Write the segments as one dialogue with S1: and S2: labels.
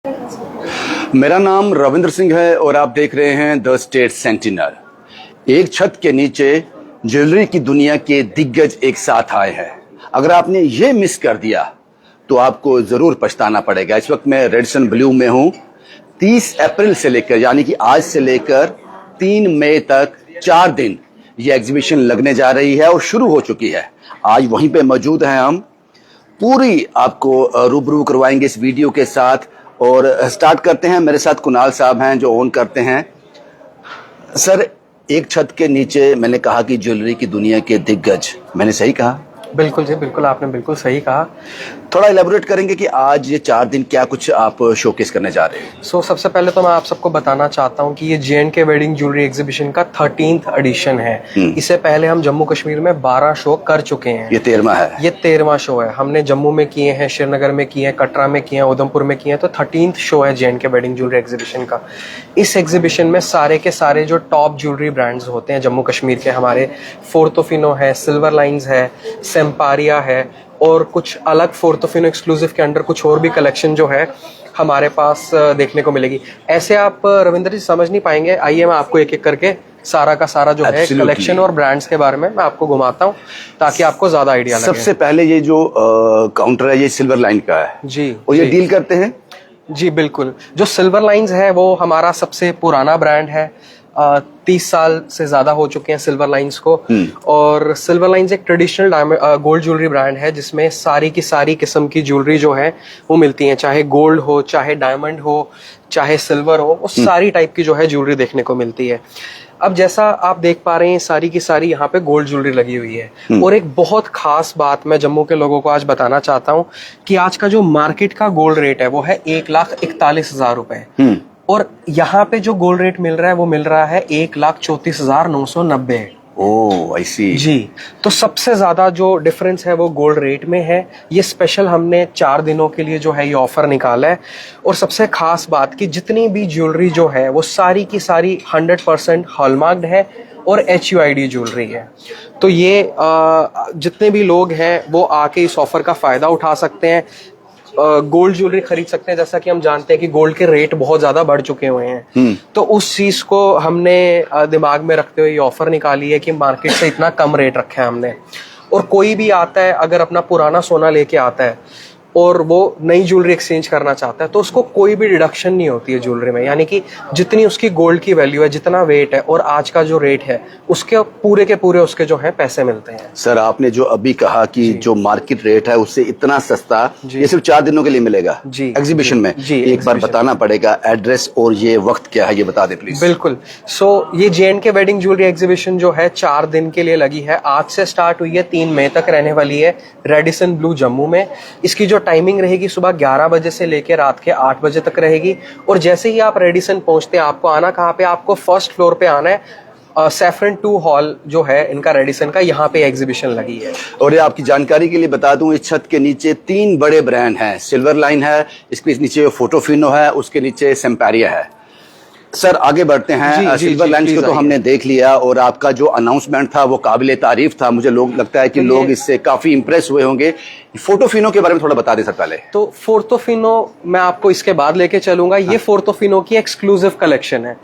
S1: मेरा नाम रविंद्र सिंह है और आप देख रहे हैं द स्टेट सेंटिनल। एक छत के नीचे ज्वेलरी की दुनिया के दिग्गज एक साथ आए हैं। अगर आपने ये मिस कर दिया तो आपको जरूर पछताना पड़ेगा। इस वक्त मैं रेडिसन ब्लू में हूं। 30 अप्रैल से लेकर यानी कि आज से लेकर 3 मई तक 4 दिन ये एग्जीबिशन लगने जा रही है और शुरू हो चुकी है। आज वहीं पे मौजूद हैं हम। पूरी आपको रूबरू करवाएंगे इस वीडियो के साथ और स्टार्ट करते हैं। मेरे साथ कुणाल साहब हैं जो ओन करते हैं। सर, एक छत के नीचे मैंने कहा कि ज्वेलरी की दुनिया के दिग्गज, मैंने सही कहा?
S2: बिल्कुल जी, बिल्कुल आपने बिल्कुल सही कहा।
S1: थोड़ा इलेबोरेट करेंगे कि आज ये 4 दिन क्या कुछ आप शोकेस करने जा रहे हैं?
S2: सबसे पहले तो मैं आप सबको बताना चाहता हूँ कि ये जे&के वेडिंग ज्वेलरी एग्जीबिशन का 13th एडिशन है। इससे पहले हम जम्मू कश्मीर में 12 शो कर चुके हैं।
S1: ये 13वां है।
S2: ये 13वां शो है। हमने जम्मू में किए हैं, श्रीनगर में किए हैं, कटरा में किए हैं, उधमपुर में किए हैं। तो 13th शो है जे&के वेडिंग ज्वेलरी एग्जीबिशन का। इस एग्जीबिशन में सारे के सारे जो टॉप ज्वेलरी ब्रांड्स होते हैं जम्मू कश्मीर के, हमारे फोर्थोफिनो है, सिल्वर लाइन्स है, सेम्पारिया है और कुछ अलग फोर्थोफिनो एक्सक्लूसिव के अंडर कुछ और भी कलेक्शन जो है हमारे पास देखने को मिलेगी। ऐसे आप रविंद्र जी समझ नहीं पाएंगे। आइए मैं आपको एक एक करके सारा का सारा जो है कलेक्शन और ब्रांड्स के बारे में मैं आपको घुमाता हूँ ताकि आपको ज्यादा आइडिया लगे।
S1: सबसे पहले ये जो काउंटर है ये सिल्वर लाइन का है
S2: जी,
S1: और ये डील करते हैं।
S2: जी बिल्कुल। जो सिल्वर लाइन्स है वो हमारा सबसे पुराना ब्रांड है। 30 साल से ज्यादा हो चुके हैं सिल्वर लाइन्स को। और सिल्वर लाइन्स एक ट्रेडिशनल गोल्ड ज्वेलरी ब्रांड है जिसमें सारी की सारी किस्म की ज्वेलरी जो है वो मिलती है। चाहे गोल्ड हो, चाहे डायमंड हो, चाहे सिल्वर हो, वो सारी टाइप की जो है ज्वेलरी देखने को मिलती है। अब जैसा आप देख पा रहे हैं सारी की सारी यहाँ पे गोल्ड ज्वेलरी लगी हुई है। और एक बहुत खास बात मैं जम्मू के लोगों को आज बताना चाहता हूँ कि आज का जो मार्केट का गोल्ड रेट है वो है 1,41,000 रुपए। और यहाँ पे जो गोल्ड रेट मिल रहा है वो मिल रहा है 1,34,990।
S1: ओह, आई सी।
S2: जी, तो सबसे ज्यादा जो डिफरेंस है वो गोल्ड रेट में है। ये स्पेशल हमने 4 दिनों के लिए जो है ये ऑफर निकाला है। और सबसे खास बात कि जितनी भी ज्वेलरी जो है वो सारी की सारी 100% हॉलमार्क्ड है और HUID ज्वेलरी है। तो ये जितने भी लोग हैं वो आके इस ऑफर का फायदा उठा सकते हैं, गोल्ड ज्वेलरी खरीद सकते हैं। जैसा कि हम जानते हैं कि गोल्ड के रेट बहुत ज्यादा बढ़ चुके हुए हैं। तो उस चीज को हमने दिमाग में रखते हुए ये ऑफर निकाली है कि मार्केट से इतना कम रेट रखा है हमने। और कोई भी आता है अगर अपना पुराना सोना लेके आता है और वो नई ज्वेलरी एक्सचेंज करना चाहता है तो उसको कोई भी डिडक्शन नहीं होती है ज्वेलरी में। यानी कि जितनी उसकी गोल्ड की वैल्यू है, जितना वेट है और आज का जो रेट है उसके पूरे के पूरे उसके जो है पैसे मिलते हैं।
S1: सर, आपने जो अभी कहा कि जो मार्केट रेट है उससे इतना सस्ता, ये सिर्फ 4 दिनों के लिए मिलेगा जी एग्जीबिशन में जी, एक बार बताना पड़ेगा एड्रेस और ये वक्त क्या है, ये बता दे प्लीज।
S2: बिल्कुल। ये जे&के वेडिंग ज्वेलरी एग्जीबिशन जो है 4 दिन के लिए लगी है। आज से स्टार्ट हुई है, 3 मई तक रहने वाली है रेडिसन ब्लू जम्मू में। इसकी जो टाइमिंग रहेगी सुबह 11 बजे से लेकर रात के 8 बजे तक रहेगी। और जैसे ही आप रेडिसन पहुंचते हैं आपको आना कहाँ पे, आपको फर्स्ट फ्लोर पे आना है। सैफरन 2 हॉल जो है इनका रेडिसन का, यहाँ पे एग्जीबिशन लगी है।
S1: और ये आपकी जानकारी के लिए बता दूं, इस छत के नीचे 3 बड़े ब्रांड हैं। सिल्वर लाइन है, इसके नीचे फोटोफिनो है, उसके नीचे सेम्पारिया है। सर, आगे बढ़ते हैं। सिल्वर लाइन्स को तो हमने देख लिया और आपका जो अनाउंसमेंट था वो काबिले तारीफ था। मुझे लगता है कि लोग इससे काफी इंप्रेस हुए होंगे। फोटोफिनो के बारे में थोड़ा बता दें सर पहले।
S2: तो फोर्थोफिनो मैं आपको इसके बाद लेके चलूंगा। ये फोर्थोफिनो की एक्सक्लूसिव कलेक्शन है।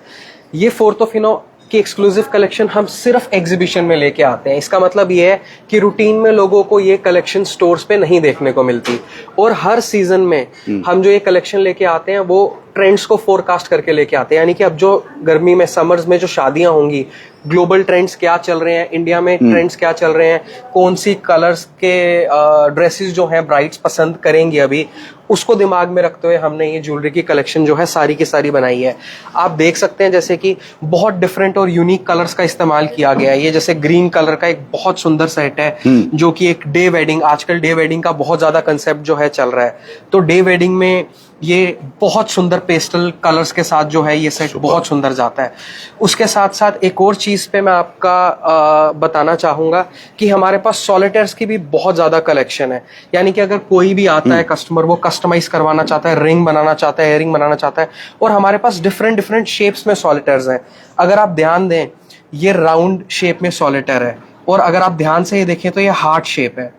S2: ये फोर्थोफिनो की एक्सक्लूसिव कलेक्शन हम सिर्फ एग्जीबिशन में लेके आते हैं। इसका मतलब ये है कि रूटीन में लोगों को ये कलेक्शन स्टोर्स पे नहीं देखने को मिलती। और हर सीजन में हम जो ये कलेक्शन लेके आते हैं वो ट्रेंड्स को फोरकास्ट करके लेके आते हैं। यानी कि अब जो गर्मी में, समर्स में जो शादियां होंगी, ग्लोबल ट्रेंड्स क्या चल रहे हैं, इंडिया में ट्रेंड्स क्या चल रहे हैं, कौन सी कलर्स के ड्रेसेस जो हैं ब्राइड्स पसंद करेंगी अभी, उसको दिमाग में रखते हुए हमने ये ज्वेलरी की कलेक्शन जो है सारी की सारी बनाई है। आप देख सकते हैं जैसे कि बहुत डिफरेंट और यूनिक कलर्स का इस्तेमाल किया गया है। ये जैसे ग्रीन कलर का एक बहुत सुंदर सेट है जो कि एक डे वेडिंग, आजकल डे वेडिंग का बहुत ज्यादा कंसेप्ट जो है चल रहा है। तो डे वेडिंग में ये बहुत सुंदर पेस्टल कलर्स के साथ जो है ये सेट बहुत सुंदर जाता है। उसके साथ साथ एक और चीज पे मैं आपका बताना चाहूंगा कि हमारे पास सॉलिटेयर्स की भी बहुत ज्यादा कलेक्शन है। यानी कि अगर कोई भी आता है कस्टमर, वो कस्टमाइज करवाना चाहता है, रिंग बनाना चाहता है, इयरिंग बनाना चाहता है, और हमारे पास डिफरेंट डिफरेंट शेप्स में सॉलिटेयर्स हैं। अगर आप ध्यान दें ये राउंड शेप में सॉलिटेयर है और अगर आप ध्यान से ये देखें तो ये हार्ट शेप है।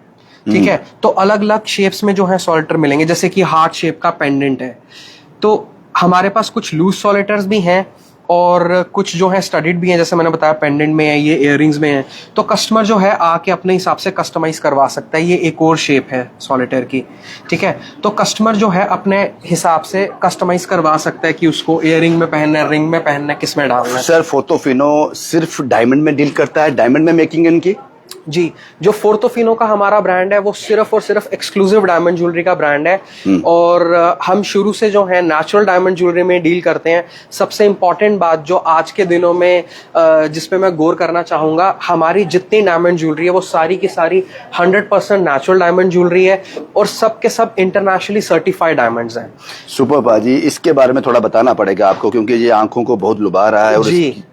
S2: ठीक है, तो अलग अलग शेप्स में जो है सॉल्टर मिलेंगे। जैसे कि हार्ट शेप का पेंडेंट है, तो हमारे पास कुछ लूज सॉलिटर्स भी हैं और कुछ जो है स्टडीड भी हैं, जैसे मैंने बताया पेंडेंट में है, ये इयररिंग्स में है। तो कस्टमर जो है आके अपने हिसाब से कस्टमाइज करवा सकता है। ये एक और शेप है सॉलिटेयर की, ठीक है। तो कस्टमर जो है अपने हिसाब से कस्टमाइज करवा सकता है कि उसको इयररिंग में पहनना है, रिंग में पहनना है, किस में डालना है।
S1: सर फोटोफिनो सिर्फ डायमंड में डील करता है, डायमंड में मेकिंग इनकी?
S2: जी, जो फोर्टोफिनो का हमारा ब्रांड है वो सिर्फ और सिर्फ एक्सक्लूसिव डायमंड ज्वेलरी का ब्रांड है और हम शुरू से जो है नेचुरल डायमंड ज्वेलरी में डील करते हैं। सबसे इम्पोर्टेंट बात जो आज के दिनों में जिसपे मैं गौर करना चाहूंगा, हमारी जितनी डायमंड ज्वेलरी है वो सारी की सारी 100% नेचुरल डायमंड ज्वेलरी है और सब के सब इंटरनेशनली सर्टिफाइड डायमंड्स हैं।
S1: सुपर बाजी, इसके बारे में थोड़ा बताना पड़ेगा आपको क्योंकि ये आंखों को बहुत लुभा रहा है। और
S2: जी,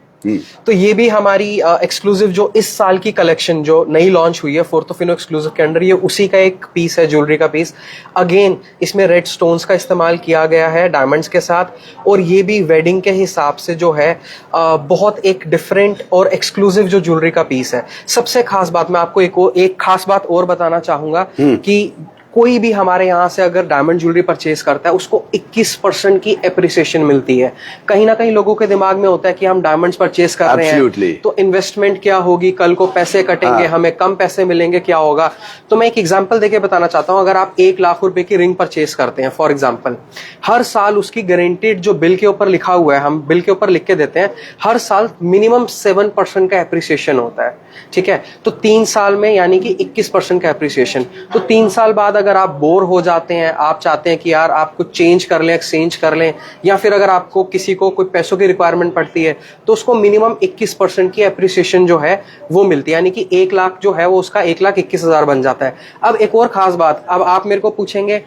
S2: तो ये भी हमारी एक्सक्लूसिव जो इस साल की कलेक्शन जो नई लॉन्च हुई है फोर्टोफिनो एक्सक्लूसिव के अंडर, ये उसी का एक पीस है, ज्वेलरी का पीस। अगेन इसमें रेड स्टोन्स का इस्तेमाल किया गया है डायमंड्स के साथ और ये भी वेडिंग के हिसाब से जो है बहुत एक डिफरेंट और एक्सक्लूसिव जो ज्वेलरी का पीस है। सबसे खास बात मैं आपको एक खास बात और बताना चाहूंगा कि कोई भी हमारे यहाँ से अगर डायमंड ज्वेलरी परचेज करता है उसको 21% की एप्रिसिएशन मिलती है। कहीं ना कहीं लोगों के दिमाग में होता है कि हम डायमंड्स परचेज कर रहे हैं तो इन्वेस्टमेंट क्या होगी, कल को पैसे कटेंगे, हमें कम पैसे मिलेंगे, क्या होगा। तो मैं एक एग्जांपल देके बताना चाहता हूँ। अगर आप 1 लाख रुपए की रिंग परचेज करते हैं फॉर एग्जाम्पल, हर साल उसकी गारंटीड जो बिल के ऊपर लिखा हुआ है, हम बिल के ऊपर लिख के देते हैं, हर साल मिनिमम 7% का एप्रिसिएशन होता है, ठीक है। तो 3 साल में यानी कि 21% का एप्रिसिएशन। तो 3 साल बाद अगर आप बोर हो जाते हैं, आप चाहते हैं कि यार आप कुछ चेंज कर लें, एक्सचेंज कर लें, या फिर अगर आपको किसी को कोई पैसों की रिक्वायरमेंट पड़ती है तो उसको मिनिमम 21% की एप्रिसिएशन जो है वो मिलती है, यानी कि 1 लाख जो है वो उसका 1,21,000 बन जाता है। अब एक और खास बात, अब आप मेरे को पूछेंगे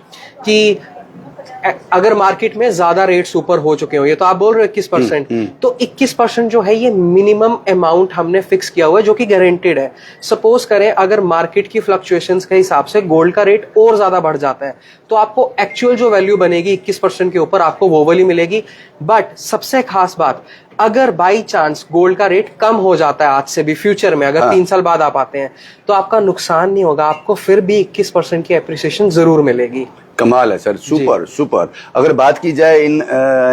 S2: कि अगर मार्केट में ज्यादा रेट्स ऊपर हो चुके होंगे, तो आप बोल रहे हो 21%, तो 21% जो है ये मिनिमम अमाउंट हमने फिक्स किया हुआ है जो कि गारंटेड है। सपोज करें अगर मार्केट की फ्लक्चुएशंस के हिसाब से गोल्ड का रेट और ज्यादा बढ़ जाता है तो आपको एक्चुअल जो वैल्यू बनेगी 21% के ऊपर आपको वो वाली मिलेगी। बट सबसे खास बात, अगर बाई चांस गोल्ड का रेट कम हो जाता है आज से भी फ्यूचर में, अगर 3 साल बाद आप आते हैं तो आपका नुकसान नहीं होगा, आपको फिर भी 21% की एप्रिसिएशन जरूर मिलेगी।
S1: कमाल है सर, सुपर सुपर। अगर बात की जाए इन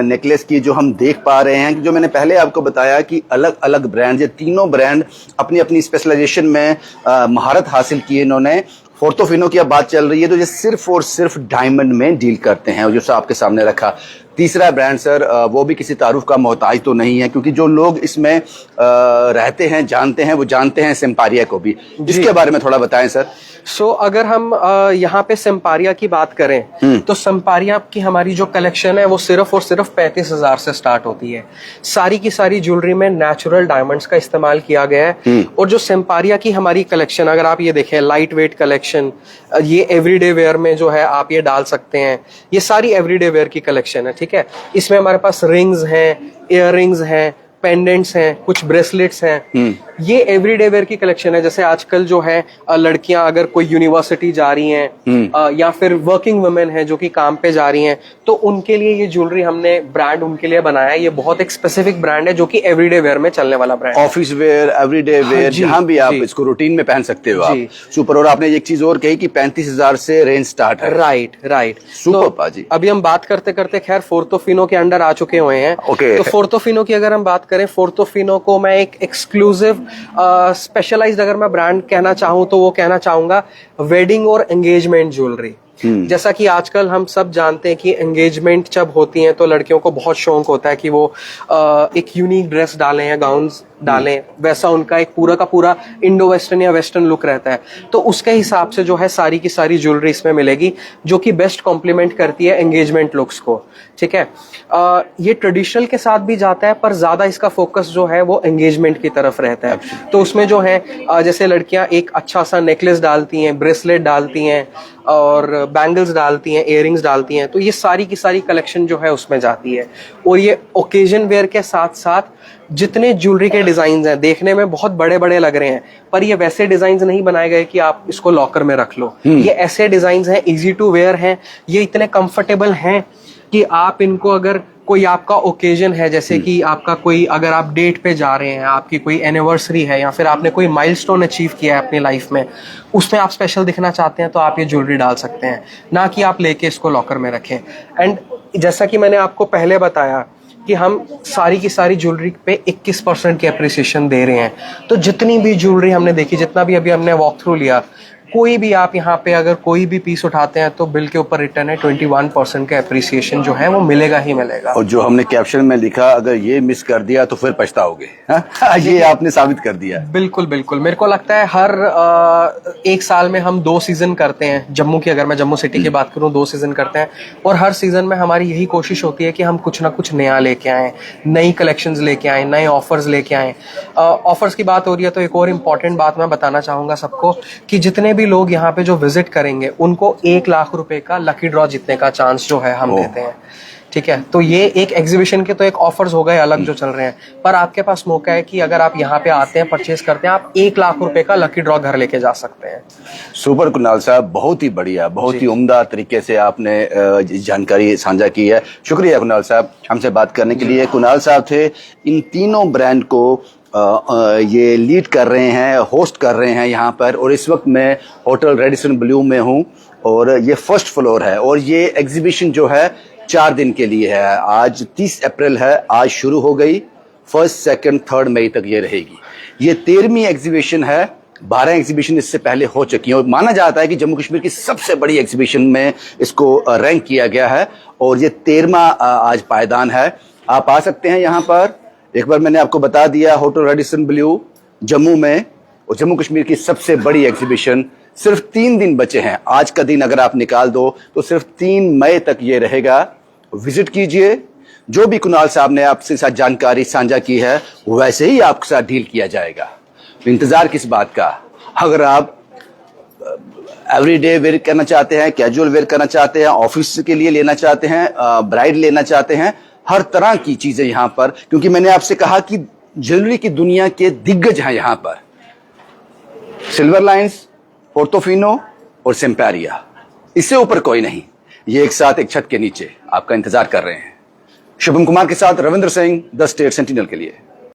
S1: नेकलेस की जो हम देख पा रहे हैं, जो मैंने पहले आपको बताया कि अलग अलग ब्रांड, ये तीनों ब्रांड अपनी अपनी स्पेशलाइजेशन में महारत हासिल की इन्होंने। फोर्टोफिनो की अब बात चल रही है तो ये सिर्फ और सिर्फ डायमंड में डील करते हैं, और जो आपके सामने रखा तीसरा ब्रांड सर, वो भी किसी तारुफ का मोहताज तो नहीं है क्योंकि जो लोग इसमें रहते हैं, जानते हैं, वो जानते हैं सेम्पारिया को भी। इसके बारे में थोड़ा बताएं सर।
S2: सो अगर हम यहाँ पे सेम्पारिया की बात करें तो सेम्पारिया की हमारी जो कलेक्शन है वो सिर्फ और सिर्फ 35,000 से स्टार्ट होती है। सारी की सारी ज्वेलरी में नेचुरल डायमंड्स का इस्तेमाल किया गया है। और जो सेम्पारिया की हमारी कलेक्शन, अगर आप ये देखें, लाइट वेट कलेक्शन, ये एवरीडे वेयर में जो है आप ये डाल सकते हैं, ये सारी एवरीडे वेयर की कलेक्शन है, ठीक है। इसमें हमारे पास रिंग्स हैं, इयररिंग्स हैं, पेंडेंट्स हैं, कुछ ब्रेसलेट्स हैं। ये एवरीडे वेयर की कलेक्शन है। जैसे आजकल जो है लड़कियां अगर कोई यूनिवर्सिटी जा रही हैं या फिर वर्किंग वुमेन है जो कि काम पे जा रही हैं, तो उनके लिए ये ज्वेलरी हमने ब्रांड उनके लिए बनाया है। ये बहुत एक स्पेसिफिक ब्रांड है जो कि एवरीडे वेयर में चलने वाला ब्रांड है।
S1: ऑफिस वेयर, एवरीडे वेयर, जहां भी आप इसको रूटीन में पहन सकते हो आप। सुपर। और आपने एक चीज और कही कि 35,000 से रेंज स्टार्ट है।
S2: राइट
S1: सुपर पाजी।
S2: अभी हम बात करते करते खैर फोर्टोफिनो के अंडर आ चुके हुए हैं। तो फोर्टोफिनो की अगर हम बात करें, फोर्टोफिनो को मैं एक एक्सक्लूसिव स्पेशलाइज्ड अगर मैं ब्रांड कहना चाहूं तो वो कहना चाहूंगा वेडिंग और एंगेजमेंट ज्वेलरी। जैसा कि आजकल हम सब जानते हैं कि एंगेजमेंट जब होती हैं तो लड़कियों को बहुत शौक होता है कि वो एक यूनिक ड्रेस डालें या गाउन्स डालें, वैसा उनका एक पूरा का पूरा इंडो वेस्टर्न या वेस्टर्न लुक रहता है। तो उसके हिसाब से जो है सारी की सारी ज्वेलरी इसमें मिलेगी जो कि बेस्ट कॉम्प्लीमेंट करती है एंगेजमेंट लुक्स को, ठीक है। ये ट्रेडिशनल के साथ भी जाता है पर ज्यादा इसका फोकस जो है वो एंगेजमेंट की तरफ रहता है। तो उसमें जो है जैसे लड़कियां एक अच्छा सा नेकलेस डालती हैं, ब्रेसलेट डालती हैं और बैंगल्स डालती हैं, इयररिंग्स डालती हैं, तो ये सारी की सारी कलेक्शन जो है उसमें जाती है। और ये ओकेजन वेयर के साथ साथ जितने ज्वेलरी के डिजाइन हैं देखने में बहुत बड़े बड़े लग रहे हैं, पर ये वैसे डिजाइन नहीं बनाए गए कि आप इसको लॉकर में रख लो। ये ऐसे डिजाइन हैं, इजी टू वेयर हैं, ये इतने कंफर्टेबल हैं कि आप इनको अगर कोई आपका ओकेजन है, जैसे कि आपका कोई, अगर आप डेट पे जा रहे हैं, आपकी कोई एनिवर्सरी है या फिर आपने कोई माइलस्टोन अचीव किया है अपनी लाइफ में, उसमें आप स्पेशल दिखना चाहते हैं तो आप ये ज्वेलरी डाल सकते हैं, ना कि आप लेके इसको लॉकर में रखें। एंड जैसा कि मैंने आपको पहले बताया कि हम सारी की सारी ज्वेलरी पे 21% की अप्रिसिएशन दे रहे हैं। तो जितनी भी ज्वेलरी हमने देखी, जितना भी अभी हमने वॉक थ्रू लिया, कोई भी आप यहाँ पे अगर कोई भी पीस उठाते हैं तो बिल के ऊपर रिटर्न है 21% का अप्रिसिएशन जो है वो मिलेगा ही मिलेगा।
S1: और जो हमने कैप्शन में लिखा, अगर ये मिस कर दिया तो फिर पछताओगे, ये आपने साबित कर दिया।
S2: बिल्कुल बिल्कुल, मेरे को लगता है हर एक साल में हम 2 सीजन करते हैं जम्मू की, अगर मैं जम्मू सिटी की बात करूं 2 सीजन करते हैं, और हर सीजन में हमारी यही कोशिश होती है कि हम कुछ ना कुछ नया लेके आएं, नई कलेक्शंस लेके आएं, नए ऑफर्स लेके आएं। ऑफर्स की बात हो रही है तो एक और इम्पॉर्टेंट बात मैं बताना चाहूंगा सबको कि जितने भी लोग यहाँ पे जो विजिट करेंगे उनको 1 लाख रुपए का लकी ड्रॉ जीतने का चांस जो है हम देते हैं। ठीक है, तो ये एक एग्जीबिशन के तो एक ऑफर्स हो गए अलग जो चल रहे हैं, पर आपके पास मौका है कि अगर आप यहाँ पे आते हैं, परचेज करते हैं, आप 1 लाख रुपए का लकी ड्रॉ घर लेके जा सकते हैं।
S1: सुपर कुणाल साहब, बहुत ही बढ़िया, बहुत ही उम्दा तरीके से आपने जानकारी साझा की है। शुक्रिया कुणाल साहब हमसे बात करने के लिए। कुणाल साहब थे इन तीनों ब्रांड को ये लीड कर रहे हैं, होस्ट कर रहे हैं यहाँ पर, और इस वक्त मैं होटल रेडिसन ब्लू में हूँ और ये फर्स्ट फ्लोर है, और ये एग्जीबिशन जो है 4 दिन के लिए है। आज 30 अप्रैल है, आज शुरू हो गई, 1, 2, 3 मई तक ये रहेगी। ये 13वीं एग्जीबिशन है, 12 एग्जीबिशन इससे पहले हो चुकी हैं, और माना जाता है कि जम्मू कश्मीर की सबसे बड़ी एग्जीबिशन में इसको रैंक किया गया है, और ये 13वां आज पायदान है। आप आ सकते हैं यहाँ पर। एक बार मैंने आपको बता दिया, होटल रेडिसन ब्लू जम्मू में, और जम्मू कश्मीर की सबसे बड़ी एग्जीबिशन। सिर्फ 3 दिन बचे हैं, आज का दिन अगर आप निकाल दो तो सिर्फ 3 मई तक ये रहेगा। विजिट कीजिए, जो भी कुणाल साहब ने आपसे साथ जानकारी साझा की है वैसे ही आपके साथ डील किया जाएगा। इंतजार किस बात का? अगर आप एवरीडे वेयर करना चाहते हैं, कैजुअल वेयर करना चाहते हैं, ऑफिस के लिए लेना चाहते हैं, ब्राइड लेना चाहते हैं, हर तरह की चीजें यहां पर, क्योंकि मैंने आपसे कहा कि ज्वेलरी की दुनिया के दिग्गज हैं यहां पर। सिल्वर लाइंस, पोर्टोफिनो और सिम्पेरिया, इससे ऊपर कोई नहीं। ये एक साथ एक छत के नीचे आपका इंतजार कर रहे हैं। शुभम कुमार के साथ Ravindra Singh, the state sentinel के लिए।